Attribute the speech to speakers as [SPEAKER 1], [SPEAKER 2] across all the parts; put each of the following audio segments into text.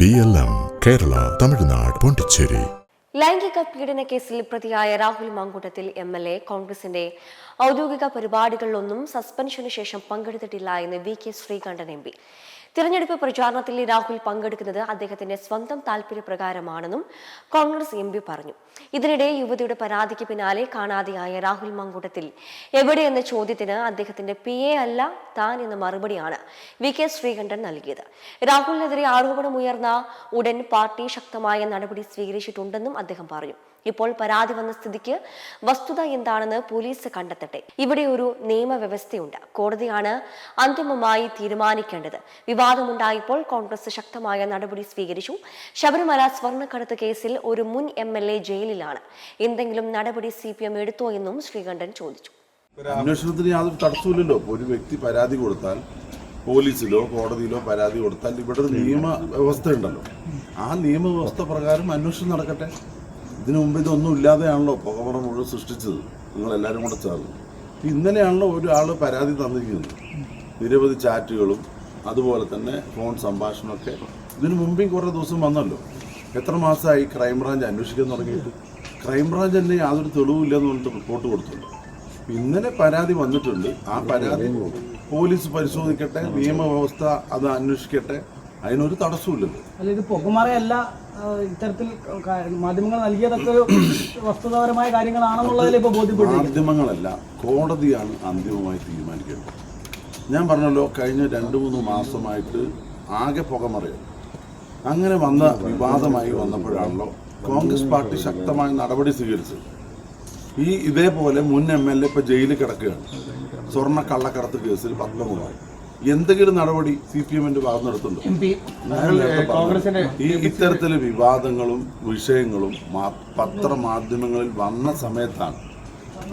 [SPEAKER 1] BLM Kerala Tamil Nadu Pondicherry.
[SPEAKER 2] ലൈംഗിക പീഡന കേസിൽ പ്രതിയായ രാഹുൽ മാങ്കൂട്ടത്തിൽ MLA കോൺഗ്രസിന്റെ ഔദ്യോഗിക പരിപാടികളിലൊന്നും സസ്പെൻഷനു ശേഷം പങ്കെടുത്തിട്ടില്ല എന്ന് VK ശ്രീകണ്ഠൻ MP. തിരഞ്ഞെടുപ്പ് പ്രചാരണത്തിൽ രാഹുൽ പങ്കെടുക്കുന്നത് അദ്ദേഹത്തിന്റെ സ്വന്തം താൽപര്യപ്രകാരമാണെന്നും കോൺഗ്രസ് MP പറഞ്ഞു. ഇതിനിടെ യുവതിയുടെ പരാതിക്ക് പിന്നാലെ കാണാതെയായ രാഹുൽ മാങ്കൂട്ടത്തിൽ എവിടെയെന്ന ചോദ്യത്തിന് അദ്ദേഹത്തിന്റെ PA അല്ല താൻ എന്ന മറുപടിയാണ് VK ശ്രീകണ്ഠൻ നൽകിയത്. രാഹുലിനെതിരെ ആരോപണമുയർന്ന ഉടൻ പാർട്ടി ശക്തമായ നടപടി സ്വീകരിച്ചിട്ടുണ്ടെന്നും അദ്ദേഹം പറഞ്ഞു. ഇപ്പോൾ പരാതി വന്ന സ്ഥിതിക്ക് വസ്തുത എന്താണെന്ന് പോലീസ് കണ്ടെത്തട്ടെ. ഇവിടെ ഒരു നിയമവ്യവസ്ഥയുണ്ട്. കോടതിയാണ് അന്തിമമായി തീരുമാനിക്കേണ്ടത്. വിവാദമുണ്ടായപ്പോൾ കോൺഗ്രസ് ശക്തമായ നടപടി സ്വീകരിച്ചു. ശബരിമല സ്വർണ്ണക്കടത്ത് കേസിൽ ഒരു മുൻ MLA ജയിലിലാണ്. എന്തെങ്കിലും നടപടി CPM എടുത്തോ എന്നും ശ്രീകണ്ഠൻ ചോദിച്ചു.
[SPEAKER 3] അന്വേഷണത്തിന് യാതൊരു തടസ്സമില്ലല്ലോ. ഒരു വ്യക്തി പരാതി കൊടുത്താൽ പോലീസിലോ കോടതിയിലോ പരാതി കൊടുത്താൽ ഇവിടെ ഒരു നിയമവ്യവസ്ഥ ഉണ്ടല്ലോ. ആ നിയമവ്യവസ്ഥ പ്രകാരം അന്വേഷണം നടക്കട്ടെ. ഇതിനു മുമ്പ് ഇതൊന്നും ഇല്ലാതെയാണല്ലോ പുകമറ മുഴുവൻ സൃഷ്ടിച്ചത് നിങ്ങളെല്ലാവരും കൂടെ ചേർന്ന്. ഇന്നലെയാണല്ലോ ഒരാൾ പരാതി തന്നിരിക്കുന്നത്. നിരവധി ചാറ്റുകളും അതുപോലെ തന്നെ ഫോൺ സംഭാഷണമൊക്കെ ഇതിനു മുമ്പേയും കുറേ ദിവസം വന്നല്ലോ. എത്ര മാസമായി ക്രൈംബ്രാഞ്ച് അന്വേഷിക്കാൻ തുടങ്ങിയിട്ട്? ക്രൈംബ്രാഞ്ച് തന്നെ യാതൊരു തെളിവില്ലെന്ന് പറഞ്ഞിട്ട് റിപ്പോർട്ട് കൊടുത്തുള്ളൂ. ഇന്നലെ പരാതി വന്നിട്ടുണ്ട്. ആ പരാതി പോലീസ് പരിശോധിക്കട്ടെ, നിയമവ്യവസ്ഥ അത് അന്വേഷിക്കട്ടെ. അതിനൊരു തടസ്സമില്ലല്ലോ.
[SPEAKER 4] അല്ല, ഇത് പുകമറയല്ല, ഇത്തരത്തിൽ മാധ്യമങ്ങൾ നൽകിയതൊക്കെ വസ്തുതാപരമായ കാര്യങ്ങളാണെന്നുള്ളതിൽ ഇപ്പോൾ ബോധ്യപ്പെട്ടു.
[SPEAKER 3] മാധ്യമങ്ങളല്ല, കോടതിയാണ് അന്തിമമായി തീരുമാനിക്കേണ്ടത്. ഞാൻ പറഞ്ഞല്ലോ, കഴിഞ്ഞ 2-3 മാസമായിട്ട് ആകെ പുകമറയാണ്. അങ്ങനെ വന്ന വിവാദമായി വന്നപ്പോഴാണല്ലോ കോൺഗ്രസ് പാർട്ടി ശക്തമായ നടപടി സ്വീകരിച്ചത്. ഇതേപോലെ മുൻ MLA ഇപ്പോൾ ജയിലിൽ കിടക്കുകയാണ്. സ്വർണ്ണ കള്ളക്കടത്ത് കേസിൽ 10 മുതൽ എന്തെങ്കിലും നടപടി CPMന്റെ ഭാഗത്ത് നടത്തുന്നുണ്ടോ? ഇത്തരത്തിലെ വിവാദങ്ങളും വിഷയങ്ങളും പത്രമാധ്യമങ്ങളിൽ വന്ന സമയത്താണ്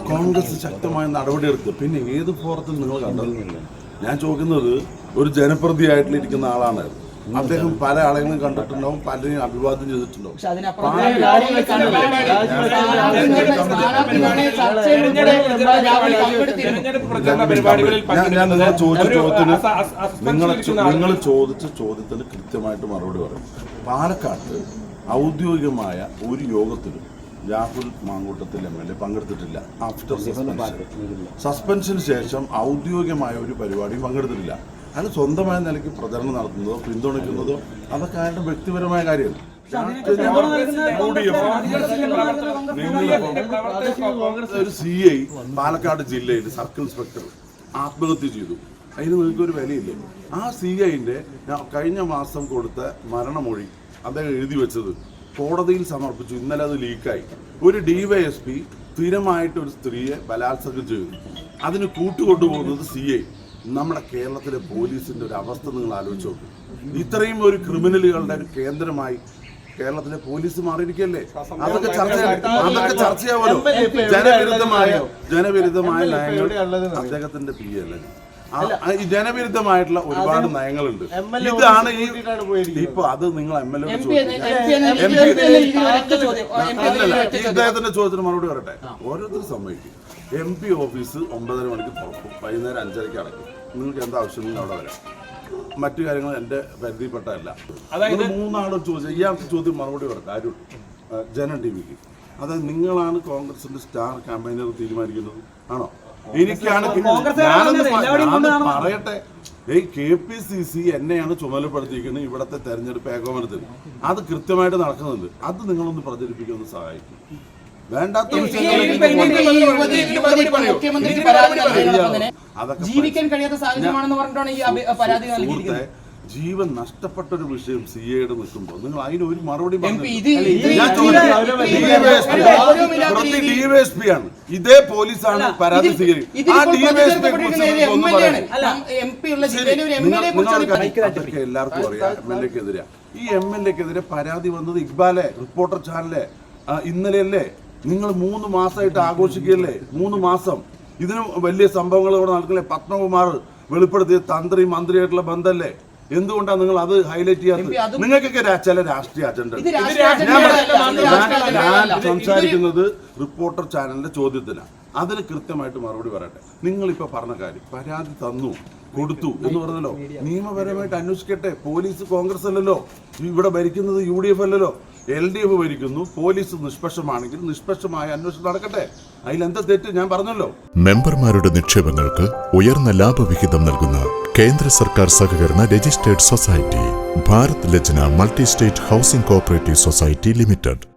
[SPEAKER 3] കോൺഗ്രസ് ശക്തമായ നടപടിയെടുത്തത്. പിന്നെ ഏത് ഫോറത്തിൽ നിങ്ങൾ കണ്ടത്? ഞാൻ ചോദിക്കുന്നത്, ഒരു ജനപ്രതിയായിട്ടിരിക്കുന്ന ആളാണ് അദ്ദേഹം. പല ആളുകളും കണ്ടിട്ടുണ്ടാവും, പലരെയും അഭിവാദ്യം ചെയ്തിട്ടുണ്ടാവും. നിങ്ങൾ ചോദിച്ച ചോദ്യത്തിന് കൃത്യമായിട്ട് മറുപടി പറയും. പാലക്കാട്ട് ഔദ്യോഗികമായ ഒരു യോഗത്തിലും രാഹുൽ മാങ്കൂട്ടത്തിൽ MLA പങ്കെടുത്തിട്ടില്ല. ആഫ്റ്റർ സസ്പെൻഷന് ശേഷം ഔദ്യോഗികമായ ഒരു പരിപാടിയും പങ്കെടുത്തിട്ടില്ല. അയാൾ സ്വന്തമായ നിലയ്ക്ക് പ്രചരണം നടത്തുന്നതോ പിന്തുണയ്ക്കുന്നതോ അതൊക്കെ അയാളുടെ വ്യക്തിപരമായ കാര്യമാണ്. ഒരു CI പാലക്കാട് ജില്ലയിൽ സർക്കിൾ ഇൻസ്പെക്ടർ ആത്മഹത്യ ചെയ്തു. അതിന് നിങ്ങൾക്കൊരു വിലയില്ലേ? ആ CIന്റെ കഴിഞ്ഞ മാസം കൊടുത്ത മരണമൊഴി അദ്ദേഹം എഴുതി വെച്ചത് കോടതിയിൽ സമർപ്പിച്ചു. ഇന്നലെ അത് ലീക്കായി. ഒരു DYSP സ്ഥിരമായിട്ട് ഒരു സ്ത്രീയെ ബലാത്സംഗം ചെയ്തു. അതിന് കൂട്ടുകൊണ്ടുപോകുന്നത് CI. നമ്മുടെ കേരളത്തിലെ പോലീസിന്റെ ഒരു അവസ്ഥ നിങ്ങൾ ആലോചിച്ച് നോക്കും. ഇത്രയും ഒരു ക്രിമിനലുകളുടെ ഒരു കേന്ദ്രമായി കേരളത്തിലെ പോലീസ് മാറിയിരിക്കല്ലേ? അതൊക്കെ ചർച്ചയാവുമല്ലോ. ജനവിരുദ്ധമായ നയങ്ങൾ അദ്ദേഹത്തിന്റെ PA അല്ലേ? ഈ ജനവിരുദ്ധമായിട്ടുള്ള ഒരുപാട് നയങ്ങളുണ്ട്. ഇതാണ് ഇപ്പൊ അത് നിങ്ങൾ MLA ഇദ്ദേഹത്തിന്റെ ചോദ്യത്തിന് മറുപടി പറയട്ടെ. ഓരോരുത്തരും സമ്മതിക്കും. MP ഓഫീസ് 9:30 മണിക്ക് തുറക്കും, വൈകുന്നേരം 5:30 അടയ്ക്കും. നിങ്ങൾക്ക് എന്താ ആവശ്യമെങ്കിലും അവിടെ വരാം. മറ്റു കാര്യങ്ങൾ എൻ്റെ പരിധിപ്പെട്ടല്ല. 3 ആളും ചോദിച്ചാൽ ഈ ചോദ്യം മറുപടി പറയട്ടെ. ആരും ജനം TVക്ക്. അതായത് നിങ്ങളാണ് കോൺഗ്രസിന്റെ സ്റ്റാർ ക്യാമ്പയിനർ തീരുമാനിക്കുന്നത് ആണോ? എനിക്കാണ് പറയട്ടെ. KPCC എന്നെയാണ് ചുമതലപ്പെടുത്തിയിരിക്കുന്നത് ഇവിടത്തെ തെരഞ്ഞെടുപ്പ് ഏകോപനത്തിന്. അത് കൃത്യമായിട്ട് നടക്കുന്നുണ്ട്. അത് നിങ്ങളൊന്ന് പ്രചരിപ്പിക്കുന്ന സഹായിക്കും. വേണ്ടാത്ത ജീവൻ നഷ്ടപ്പെട്ടൊരു വിഷയം CAയുടെ നിൽക്കുമ്പോൾ നിങ്ങൾ അതിന് ഒരു മറുപടി DYSP ആണ്. ഇതേ പോലീസാണ് പരാതി സ്വീകരിക്കുന്നത്. ആ DYSP എല്ലാവർക്കും അറിയാം MLAക്കെതിരെ. ഈ MLAക്കെതിരെ പരാതി വന്നത് ഇക്ബാലെ റിപ്പോർട്ടർ ചാനലെ ഇന്നലെയല്ലേ? നിങ്ങൾ 3 മാസമായിട്ട് ആഘോഷിക്കുകയല്ലേ? 3 മാസം ഇതിനും വലിയ സംഭവങ്ങൾ ഇവിടെ നടക്കില്ലേ? പത്മകുമാർ വെളിപ്പെടുത്തിയ തന്ത്രി മന്ത്രിയായിട്ടുള്ള ബന്ധമല്ലേ? എന്തുകൊണ്ടാണ് നിങ്ങൾ അത് ഹൈലൈറ്റ് ചെയ്യാത്തത്? നിങ്ങൾക്കൊക്കെ ചില രാഷ്ട്രീയ അജണ്ട. ഞാൻ സംസാരിക്കുന്നത് റിപ്പോർട്ടർ ചാനലിന്റെ ചോദ്യത്തിനാണ്. അതിന് കൃത്യമായിട്ട് മറുപടി പറയട്ടെ. നിങ്ങളിപ്പോൾ പറഞ്ഞ കാര്യം, പരാതി തന്നു, കൊടുത്തു എന്ന് പറഞ്ഞല്ലോ. നിയമപരമായിട്ട് അന്വേഷിക്കട്ടെ. പോലീസ് കോൺഗ്രസ് അല്ലല്ലോ, ഇവിടെ ഭരിക്കുന്നത് UDF അല്ലല്ലോ, LDF ഭരിക്കുന്നു. പോലീസ് നിഷ്പക്ഷമാണെങ്കിൽ നിഷ്പക്ഷമായ അന്വേഷണം നടക്കട്ടെ. അതിലെന്താ തെറ്റ്? ഞാൻ പറഞ്ഞല്ലോ.
[SPEAKER 1] മെമ്പർമാരുടെ നിക്ഷേപങ്ങൾക്ക് ഉയർന്ന ലാഭവിഹിതം നൽകുന്ന കേന്ദ്ര സർക്കാർ സഹകരണ registered society Bharat Lajna multi state housing cooperative society limited.